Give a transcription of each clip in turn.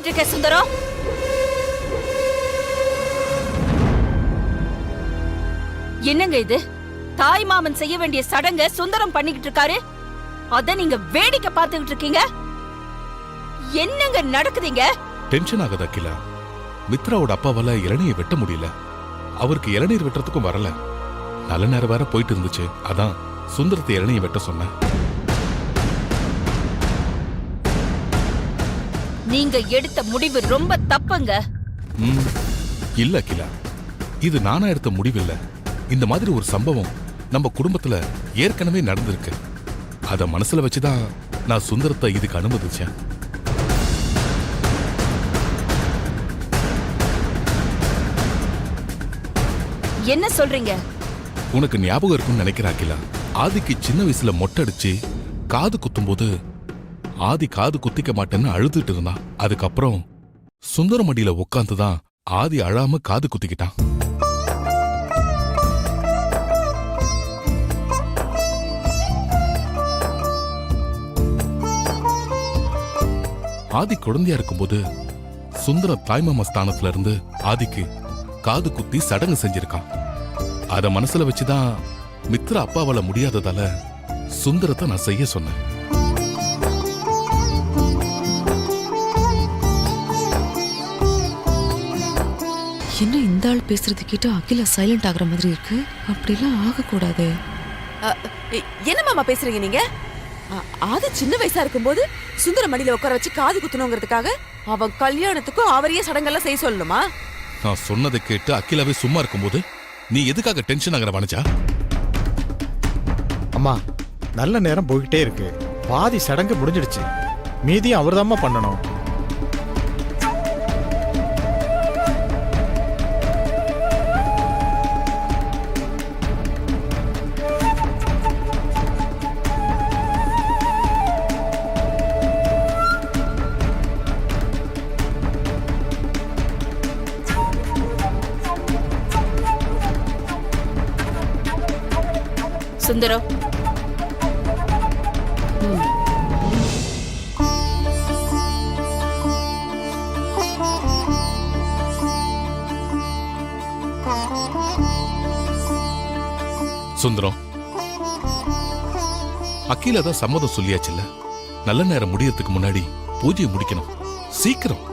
பேசிட்டு இருக்க சுந்தரம்? என்னங்க இது? தாய் மாமன் செய்ய வேண்டிய சடங்க சுந்தரம் பண்ணிக்கிட்டு இருக்காரு, அத நீங்க வேடிக்கை பார்த்துக்கிட்டு இருக்கீங்க. என்னங்க நடக்குதுங்க? டென்ஷன் ஆகுது அகிலா. மித்ராவோட அப்பாவால இளநீயை வெட்ட முடியல. அவருக்கு இளநீர் வெட்டுறதுக்கும் வரல. நல்ல நேரம் வேற போயிட்டு இருந்துச்சு. அதான் சுந்தரத்தை இளநீயை வெட்ட சொன்னேன். நீங்க எடுத்த முடிவு ரொம்ப தப்புங்க. இல்ல அகிலா, இது நானா எடுத்த முடிவில்ல. இந்த மாதிரி ஒரு சம்பவம் நம்ம குடும்பத்துல ஏற்கனவே நடந்திருக்கு. அத மனசுல வச்சுதான் நான் சுந்தரத்தை இதுக்கு அனுமதிச்சேன். என்ன சொல்றீங்க? உனக்கு ஞாபகம் இருக்கும்னு நினைக்கிறேன் அகிலா. ஆதிக்கு சின்ன வயசுல மொட்டை அடிச்சு காது குத்தும் போது ஆதி காது குத்திக்க மாட்டேன்னு அழுதுட்டு இருந்தான். அதுக்கப்புறம் சுந்தரம் அடியில உட்காந்துதான் ஆதி அழாம காது குத்திக்கிட்டான். ஆதி குழந்தையா இருக்கும்போது சுந்தரம் தாய்மாமா ஸ்தானத்துல இருந்து ஆதிக்கு காது குத்தி சடங்கு செஞ்சிருக்கான். அத மனசுல வச்சுதான் மித்ரா அப்பாவால முடியாததால சுந்தரத்தை நான் செய்ய சொன்னேன். என்ன இந்த ஆள் பேசுறது கேட்டு அகிலா சைலண்ட் ஆகுற மாதிரி இருக்கு. அப்படிலாம் ஆகக்கூடாது. என்ன மாமா பேசுறீங்க நீங்க? ஆதி சின்ன வயசா இருக்கும்போது சுந்தர மடியில உட்கார வச்சு காது குத்தணுங்கிறதுக்காக அவன் கல்யாணத்துக்கும் அவரையே சடங்கெல்லாம் செய்ய சொல்லணுமா? நான் சொன்னதை கேட்டு அகிலாவே சும்மா இருக்கும்போது நீ எதுக்காக டென்ஷன் ஆகிற வனஜா? அம்மா, நல்ல நேரம் போய்கிட்டே இருக்கு. பாதி சடங்கு முடிஞ்சிடுச்சு. மீதியும் அவர்தாம்மா பண்ணணும். சுந்தரம், சுந்தரம், அகிலா தான் சம்மதம் சொல்லியாச்சுல்ல. நல்ல நேரம் முடியறதுக்கு முன்னாடி பூஜையை முடிக்கணும். சீக்கிரம்.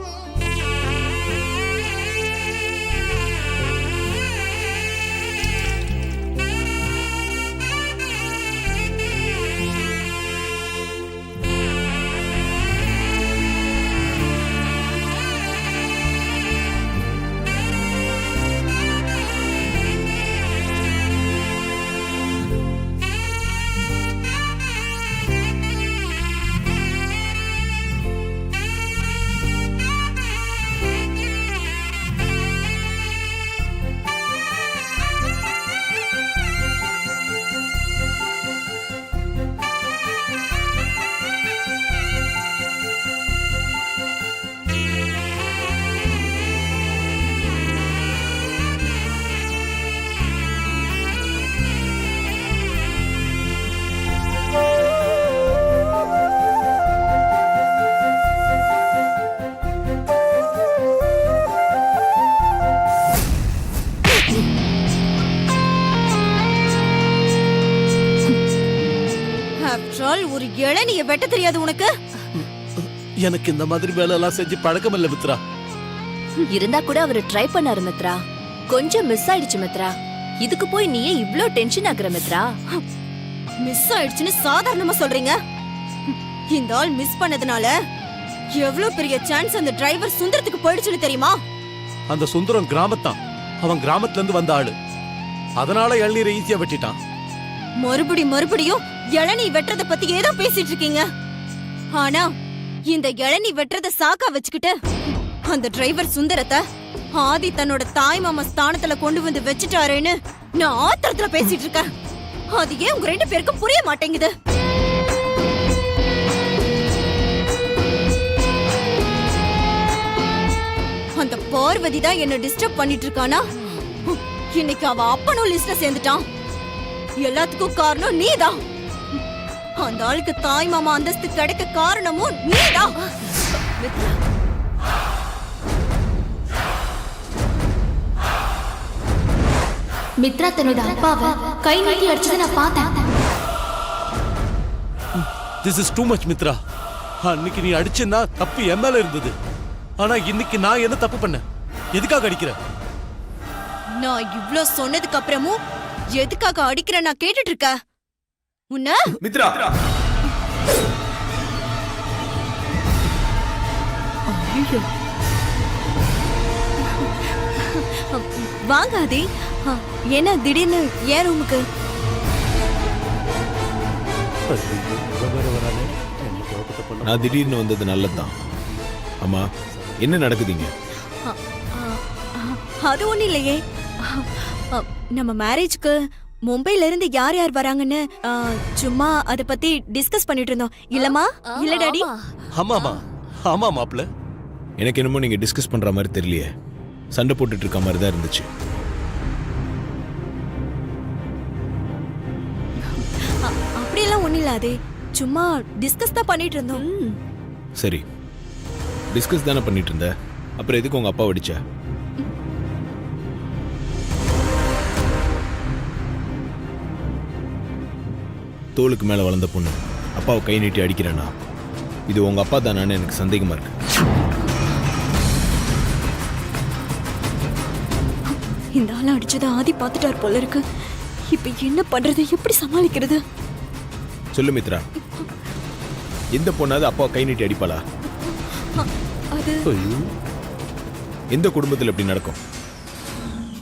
ஒரு இளநிய வெட்ட தெரியாது உனக்கு? எனக்கு இந்த மாதிரி வேலை எல்லாம் செஞ்சு பழக்கம் இல்ல மித்ரா. இருந்தா கூட அவரு ட்ரை பண்ணாரு மித்ரா. கொஞ்சம் மிஸ் ஆயிடுச்சு மித்ரா. இதுக்கு போய் நீ ஏன் இவ்ளோ டென்ஷன் ஆகுற மித்ரா? மிஸ் ஆயிடுச்சுன்னு சாதாரணமா சொல்றீங்க? இந்த ஆள் மிஸ் பண்ணதுனால எவ்வளவு பெரிய சான்ஸ் அந்த டிரைவர் சுந்தரத்துக்கு போயிடுச்சுன்னு தெரியுமா? அந்த சுந்தரம் கிராமத்தான். அவன் கிராமத்துல இருந்து வந்த ஆளு. அதனால இளநீரை ஈஸியா வெட்டிட்டான். மறுபடியும் இளநீ வெட்டுறத பத்தி ஏதோ பேசிட்டு இருக்கீங்க. ஆனா இந்த இளநீ வெட்டுறத சாக்கா வச்சுக்கிட்டு அந்த டிரைவர் சுந்தரத்தை ஆதி தன்னோட தாய் மாமா ஸ்தானத்துல கொண்டு வந்து வச்சுட்டாரேன்னு நான் ஆத்திரத்துல பேசிட்டு இருக்கேன். அது ஏன் உங்க ரெண்டு பேருக்கும் புரிய மாட்டேங்குது? அந்த பார்வதி தான் என்ன டிஸ்டர்ப் பண்ணிட்டு இருக்கானா? இன்னைக்கு அவ அப்பனும் லிஸ்ட்ல சேர்ந்துட்டான். எல்லாத்துக்கும் காரணம் நீதான். அந்த ஆளுக்கு தாய் மாமா அந்தஸ்து கிடைக்க காரணமும் நீதான். மித்ரா தன்னோட அப்பாவை கை நீட்டி அடிச்சதை நான் பார்த்தேன். This is too much Mitra. அன்னைக்கு நீ அடிச்சேன்னா தப்பு என் மேல இருந்தது. ஆனா இன்னைக்கு நான் என்ன தப்பு பண்ண? எதுக்காக அடிக்கிற? நான் இவ்ளோ சொன்னதுக்கு அப்புறமும் எதுக்காக அடிக்கிற நான் கேட்டுட்டு இருக்க உன்ன? மித்ரா வாங்க ஆதி. என்ன திடீர்னு ஏன் ரூமுக்கு? நான் திடீர்னு வந்தது நல்லதுதான். அம்மா என்ன நடக்குதுங்க? அது ஒண்ணு இல்லையே. நம்ம மேரேஜ்க்கு மும்பைல இருந்து யார் யார் வராங்கன்னு சும்மா அத பத்தி டிஸ்கஸ் பண்ணிட்டு இருந்தோம். இல்லம்மா? இல்ல டாடி? ஆமாமா ஆமா மாப்ள. எனக்கு என்னமோ நீங்க டிஸ்கஸ் பண்ற மாதிரி தெரியலையே. சண்டை போட்டுட்டு இருக்க மாதிரி தான் இருந்துச்சு. அப்படியெல்லாம் ஒண்ணு இல்ல ஆதி. சும்மா டிஸ்கஸ் தான் பண்ணிட்டு இருந்தோம். சரி, டிஸ்கஸ் தானே பண்ணிட்டு இருந்த. அப்புறம் எதுக்கு உங்க அப்பா அடிச்ச? தோளுக்கு மேல வளர்ந்த பொண்ணு அப்பாவை கை நீட்டி அடிக்கிறேன்னா இது உங்க அப்பா தானான்னு எனக்கு சந்தேகமா இருக்கு. இந்த ஆள அடிச்சத ஆதி பாத்துட்டார் போல இருக்கு. இப்ப என்ன பண்றது? எப்படி சமாளிக்கிறது? சொல்லு மித்ரா, எந்த பொண்ணாவது அப்பாவை கை நீட்டி அடிப்பாளா? அது எந்த குடும்பத்தில் எப்படி நடக்கும்?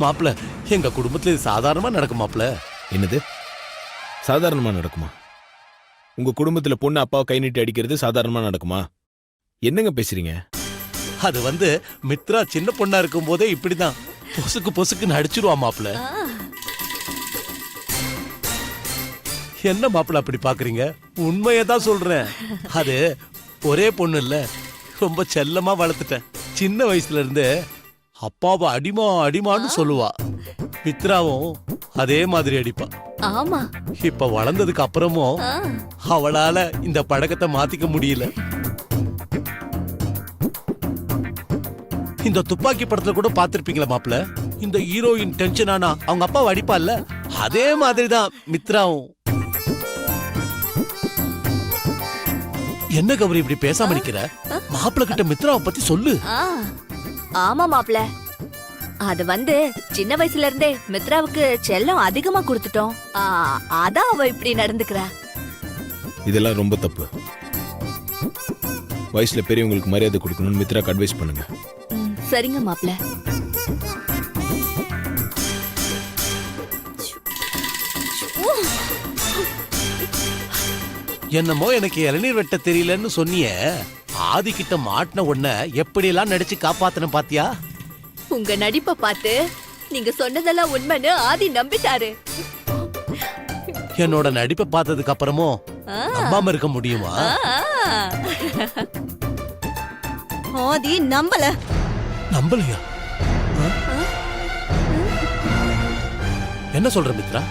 மாப்ள, எங்க குடும்பத்துல இது சாதாரணமா நடக்கும் மாப்ள. என்னது சாதாரணமா நடக்குமா? உங்க குடும்பத்துல பொண்ணு அப்பாவை கை நீட்டி அடிக்கிறது சாதாரணமா நடக்குமா? என்னங்க பேசுறீங்க? அது மித்ரா சின்ன பொண்ணா இருக்கும் போதே இப்படிதான் பொசுக்கு பொசுக்குன்னு அடிச்சிருவா மாப்ள. என்ன மாப்ள அப்படி பாக்குறீங்க? உண்மையை தான் சொல்றேன். அது ஒரே பொண்ணு இல்ல, ரொம்ப செல்லமா வளர்த்துட்டேன். சின்ன வயசுல இருந்து அப்பாவை அடிமா அடிமான்னு சொல்லுவா. மித்ராவும் அதே மாதிரி அடிப்பா. ஆமா. இப்ப வளர்ந்ததுக்கு அப்புறமும் அவளால இந்த பழக்கத்தை மாத்திக்க முடியல. இந்த துப்பாக்கி படத்துல கூட பாத்திருப்பீங்களா மாப்ள? இந்த ஹீரோயின் டென்ஷன் ஆனா அவங்க அப்பாவை அடிப்பால்ல, அதே மாதிரிதான் மித்ராவும். என்ன கௌரி இப்படி பேசாம நிக்கிற? மாப்பிள்ள கிட்ட மித்ராவை பத்தி சொல்லு. ஆமா மாப்ள, அது சின்ன வயசுல இருந்தே மித்ராவுக்கு செல்லம் அதிகமா கொடுத்துட்டோம். அதான் அவ இப்படி நடந்துக்கிறா. இதெல்லாம் ரொம்ப தப்பு. வயசுல பெரியவங்களுக்கு மரியாதை கொடுக்கணும்னு மித்ராக்கு அட்வைஸ் பண்ணுங்க. சரிங்க மாப்ள. என்னமோ எனக்கு இளநீர் வெட்ட தெரியலன்னு சொன்னியே, ஆதி கிட்ட மாட்டின உடனே எப்படி எல்லாம் நடிச்சு காப்பாத்தன பாத்தியா? உங்க நடிப்பை பார்த்து நீங்க சொன்னதெல்லாம் உண்மைன்னு ஆதி நம்பிட்டாரு. என்னோட நடிப்பை பார்த்ததுக்கு அப்புறமும் நம்பாம இருக்க முடியுமா? ஆதி நம்பல. நம்பலையா? என்ன சொல்ற மித்ரா?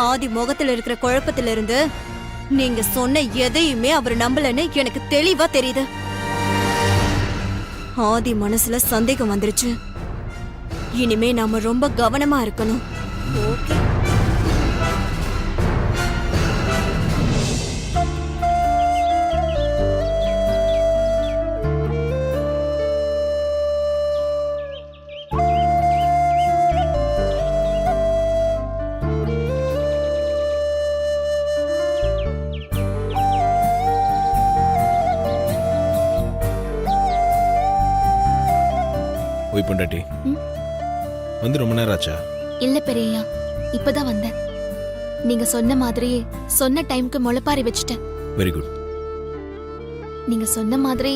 ஆதி முகத்துல இருக்கிற குழப்பத்துல இருந்து நீங்க சொன்ன எதையுமே அவர் நம்பலன்னு எனக்கு தெளிவா தெரியுது. ஆதி மனசுல சந்தேகம் வந்துருச்சு. இனிமே நாம ரொம்ப கவனமா இருக்கணும். போய் பொண்டாட்டி வந்து ரொம்ப நேரம் ஆச்சா? இல்ல பெரியய்யா, இப்பதான் வந்தேன். நீங்க சொன்ன மாதிரியே சொன்ன டைம்க்கு முளைப்பாரி வச்சுட்டேன். Very good. நீங்க சொன்ன மாதிரி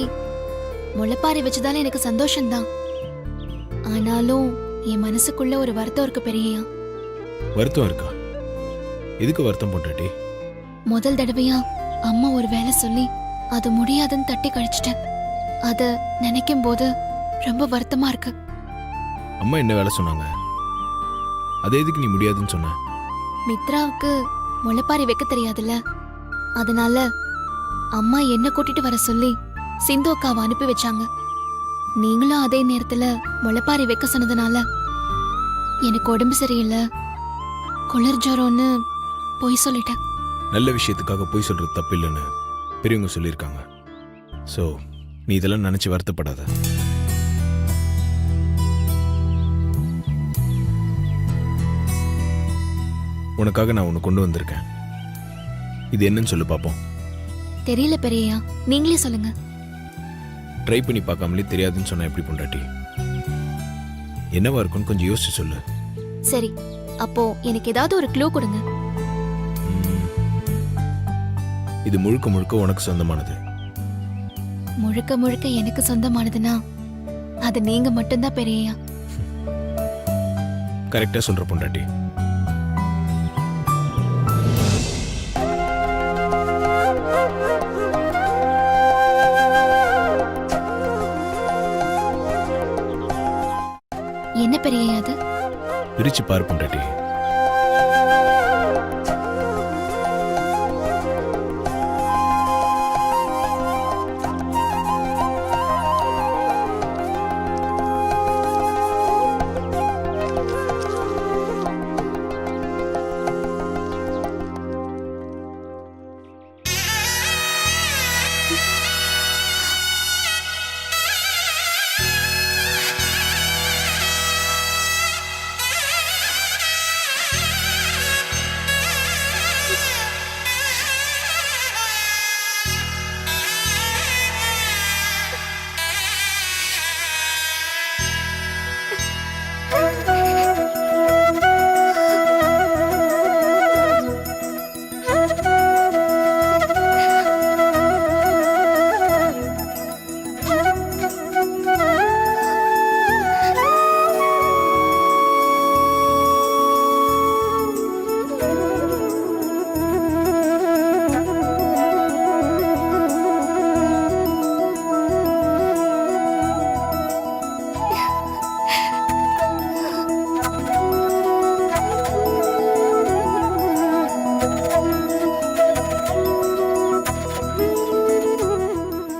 முளைப்பாரி வச்சதால எனக்கு சந்தோஷம்தான். ஆனாலும் என் மனசுக்குள்ள ஒரு வருத்தம் இருக்கு பெரியய்யா. வருத்தம் இருக்கா? எதுக்கு வருத்தம் பொண்டாட்டி? முதல் தடவையா அம்மா ஒரு வேலை சொல்லி அது முடியாதுன்னு தட்டி கழிச்சிட்டேன். அத நினைக்கும் போது ரொம்ப வருத்தமா இருக்கு. அம்மா என்ன வேலை சொன்னாங்க? அதே எதுக்கு நீ முடியாதுன்னு சொன்ன? மித்ராவுக்கு முளைப்பாரி வைக்க தெரியாதுல்ல, அதனால அம்மா என்ன கூட்டிட்டு வர சொல்லி சிந்து அக்காவை அனுப்பி வச்சாங்க. நீங்களும் அதே நேரத்துல முளைப்பாரி வைக்க சொன்னதுனால எனக்கு உடம்பு சரியில்லை, குளிர் ஜுரம்னு பொய் சொல்லிட்டேன். நல்ல விஷயத்துக்காக போய் சொல்றது தப்பு இல்லைன்னு பெரியவங்க சொல்லியிருக்காங்க. ஸோ நீ இதெல்லாம் நினைச்சு வருத்தப்படாத. உனக்காக நான் ஒன்று கொண்டு வந்திருக்கேன். இது என்னன்னு சொல்லு பார்ப்போம். தெரியல பெரியயா, நீங்களே சொல்லுங்க. ட்ரை பண்ணி பார்க்காமலே தெரியாதுன்னு சொன்னா எப்படி பொண்டாட்டி? என்னவா இருக்குன்னு கொஞ்சம் யோசிச்சு சொல்லு. சரி, அப்போ எனக்கு ஏதாவது ஒரு க்ளூ கொடுங்க. இது முழுக்க முழுக்க உனக்கு சொந்தமானது. முழுக்க முழுக்க எனக்கு சொந்தமானதுன்னா அது நீங்க மட்டும்தான் பெரியயா. கரெக்டா சொல்ற பொண்டாட்டி. என்ன பெரியயா அது? பிரிச்சு பாரு பொண்டாட்டி.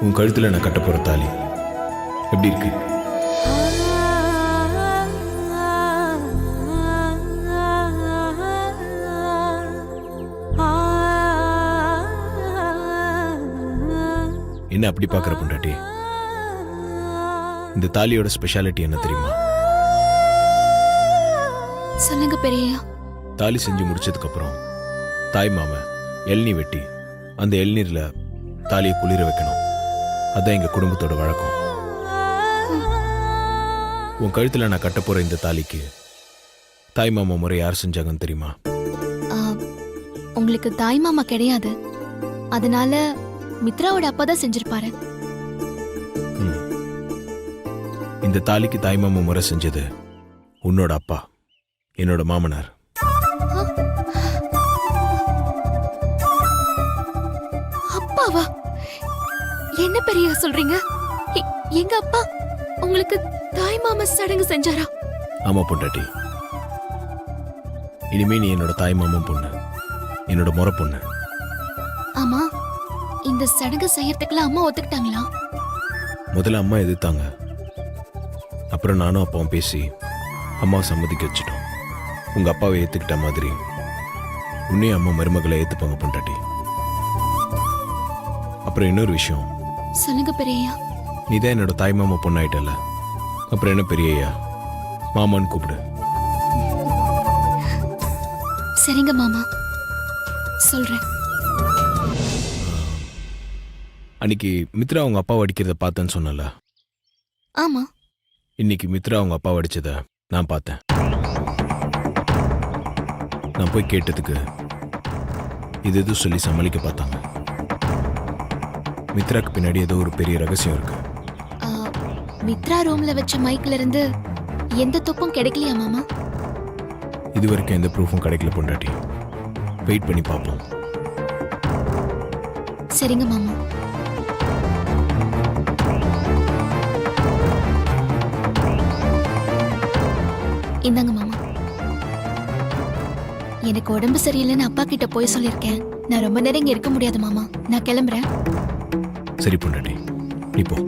உன் கழுத்துல நான் கட்ட போற தாலி எப்படி இருக்கு? என்ன அப்படி பாக்குற பொண்டாட்டி? இந்த தாலியோட ஸ்பெஷாலிட்டி என்ன தெரியுமா? சொல்லுங்க பெரியயா. தாலி செஞ்சு முடிச்சதுக்கு அப்புறம் தாய் மாமன் இளநீ வெட்டி அந்த இளநீர்ல தாலியை குளிர வைக்கணும். அதான் எங்க குடும்பத்தோட வழக்கம். உன் கழுத்துல நான் கட்ட போற இந்த தாலிக்கு தாய் மாமா முறை யார் செஞ்சாங்கன்னு தெரியுமா? உங்களுக்கு தாய் மாமா கிடையாது, அதனால மித்ராவோட அப்பா தான் செஞ்சிருப்பாரு. இந்த தாலிக்கு தாய் மாமா முறை செஞ்சது உன்னோட அப்பா, என்னோட மாமனார். அப்பாவா? என்ன பெரிய சொல்றீங்க? எங்க அப்பா உங்களுக்கு தாய் மாமா சடங்கு செஞ்சாரா? ஆமா பொண்டாட்டி. இனிமே நீ என்னோட தாய் மாமன் பொண்ணு, என்னோட முறை பொண்ணு. ஆமா, இந்த சடங்கு செய்யறதுக்குலாம் அம்மா ஒத்துக்கிட்டாங்களா? முதல்ல அம்மா எதிர்த்தாங்க. அப்புறம் நானும் அப்பாவும் பேசி அம்மாவை சம்மதிக்க வச்சுட்டோம். உங்க அப்பாவை ஏத்துக்கிட்ட மாதிரி உன்னையும் அம்மா மருமகளை ஏத்துப்பாங்க பொண்டாட்டி. அப்புறம் இன்னொரு விஷயம். சொல்லுங்க பெரியயா. நீதான் என்னோட தாய் மாமா பொண்ணாயிட்டல, அப்புறம் என்ன பெரியய்யா, மாமான்னு கூப்பிடு. சரிங்க மாமா, சொல்றேன். அன்னைக்கு மித்ரா அவங்க அப்பாவை அடிக்கிறத பார்த்தேன்னு சொன்னல. ஆமா. இன்னைக்கு மித்ரா அவங்க அப்பாவை அடிச்சத நான் பார்த்தேன். நான் போய் கேட்டதுக்கு இது எதுவும் சொல்லி சமாளிக்க பார்த்தாங்க. மித்ராக்கு பின்னாடி ஏதோ ஒரு பெரிய ரகசியம் இருக்கு. மித்ரா ரூம்ல வச்ச மைக்ல இருந்து எந்த துப்பும் கிடைக்கலையா மாமா? இது வரைக்கும் எந்த ப்ரூஃபும் கிடைக்கல பொண்டாட்டி. வெயிட் பண்ணி பார்ப்போம். சரிங்க மாமா. இந்தாங்க மாமா. எனக்கு உடம்பு சரியில்லைன்னு அப்பா கிட்ட போய் சொல்லிருக்கேன். நான் ரொம்ப நேரம் இங்க இருக்க முடியாது மாமா, நான் கிளம்புறேன். சரி பொண்டாட்டி, நீ போ.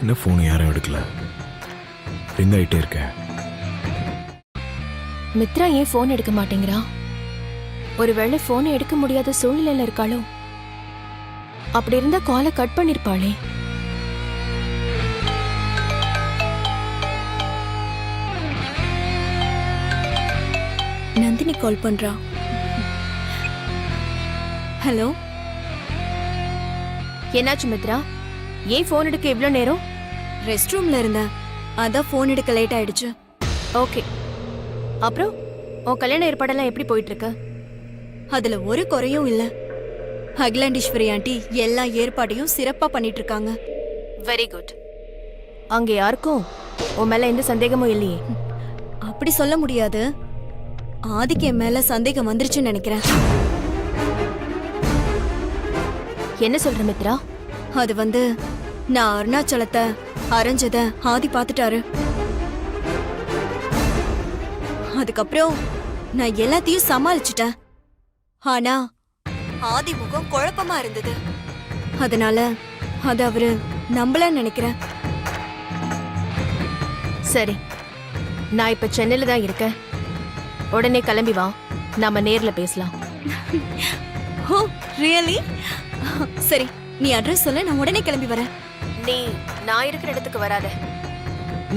என்ன ஃபோன் யாரும் எடுக்கல, ரிங் ஆயிட்டே இருக்க. மித்ரா ஏன் ஃபோன் எடுக்க மாட்டேங்கிறா? ஒருவேளை ஃபோனை எடுக்க முடியாத சூழ்நிலையில இருக்காளோ? அப்படி இருந்தா காலை கட் பண்ணிருப்பாளே. நந்தினி கால் பண்றா. ஹலோ, என்னாச்சு மித்ரா? ஏன் ஃபோன் எடுக்க இவ்ளோ நேரம்? ரெஸ்ட் ரூம்ல இருந்தேன், அதான் ஃபோன் எடுக்க லேட் ஆயிடுச்சு. ஓகே. அப்புறம் உன் கல்யாண ஏற்பாடெல்லாம் எப்படி போயிட்டு இருக்கு? அதுல ஒரு குறையும் இல்ல. அகிலாண்டீஸ்வரி ஆண்டி எல்லா ஏற்பாடையும் சிறப்பா பண்ணிட்டு இருக்காங்க. Very good. அங்க யாருக்கும் உன் மேல எந்த சந்தேகமும் இல்லையே? அப்படி சொல்ல முடியாது. ஆதிக்கு என் மேல சந்தேகம் வந்துருச்சுன்னு நினைக்கிறேன். என்ன சொல்ற மித்ரா? அது வந்து நான் அருணாச்சலத்தை அரைஞ்சத ஆதி பார்த்துட்டாரு. அதுக்கப்புறம் நான் எல்லாத்தையும் சமாளிச்சிட்டேன். ஆனா ஆதி முகம் குழப்பமா இருந்தது. அதனால அது அவரு நம்பலன்னு நினைக்கிறேன். சரி, நான் இப்ப சென்னையில தான் இருக்கேன். உடனே கிளம்பி வா, நாம நேர்ல பேசலாம். ஓ ரியலி? சரி, நீ அட்ரஸ் சொல்ல, நான் உடனே கிளம்பி வரேன். நீ நான் இருக்கிற இடத்துக்கு வராத,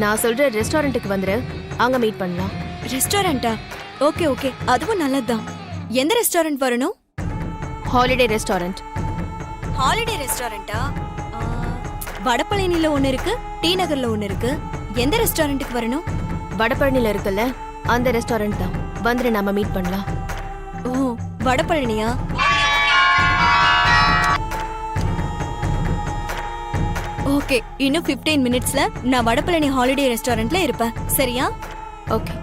நான் சொல்ற ரெஸ்டாரண்ட்டுக்கு வந்துரு, அங்க மீட் பண்ணலாம். ரெஸ்டாரண்டா? ஓகே ஓகே, அதுவும் நல்லதுதான். எந்த ரெஸ்டாரண்ட் வரணும்? Holiday restaurant. ஹாலிடே ரெஸ்டாரண்டா? வடபழனில ஒன்னு இருக்கு, டி நகர்ல ஒன்னு இருக்கு. எந்த ரெஸ்டாரண்ட்டுக்கு வரணும்? வடபழனில இருக்குல்ல, அந்த ரெஸ்டாரண்ட் தான். வந்துரு, நாம மீட் பண்ணலாம். ஓ, வடபழனியா? ஓகே, இன்னும் 15 மினிட்ஸ்ல நான் வடபழனி ஹாலிடே ரெஸ்டாரண்ட்ல இருப்பேன். சரியா? ஓகே.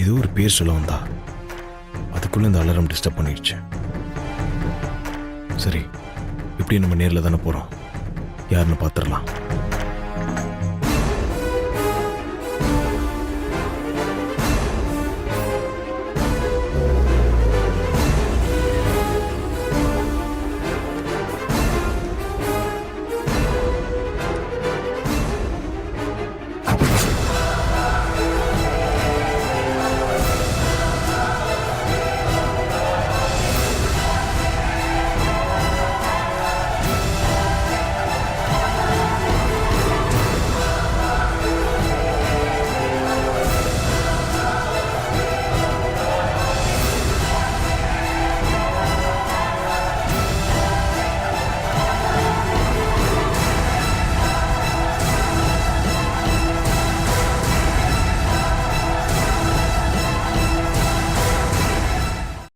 ஏதோ ஒரு பேர் சொல்ல வந்தா, அதுக்குள்ள இந்த அலாரம் டிஸ்டர்ப் பண்ணிடுச்சு. சரி, இப்படி நம்ம நேரில் தானே போறோம், யாருன்னு பார்த்துடலாம்.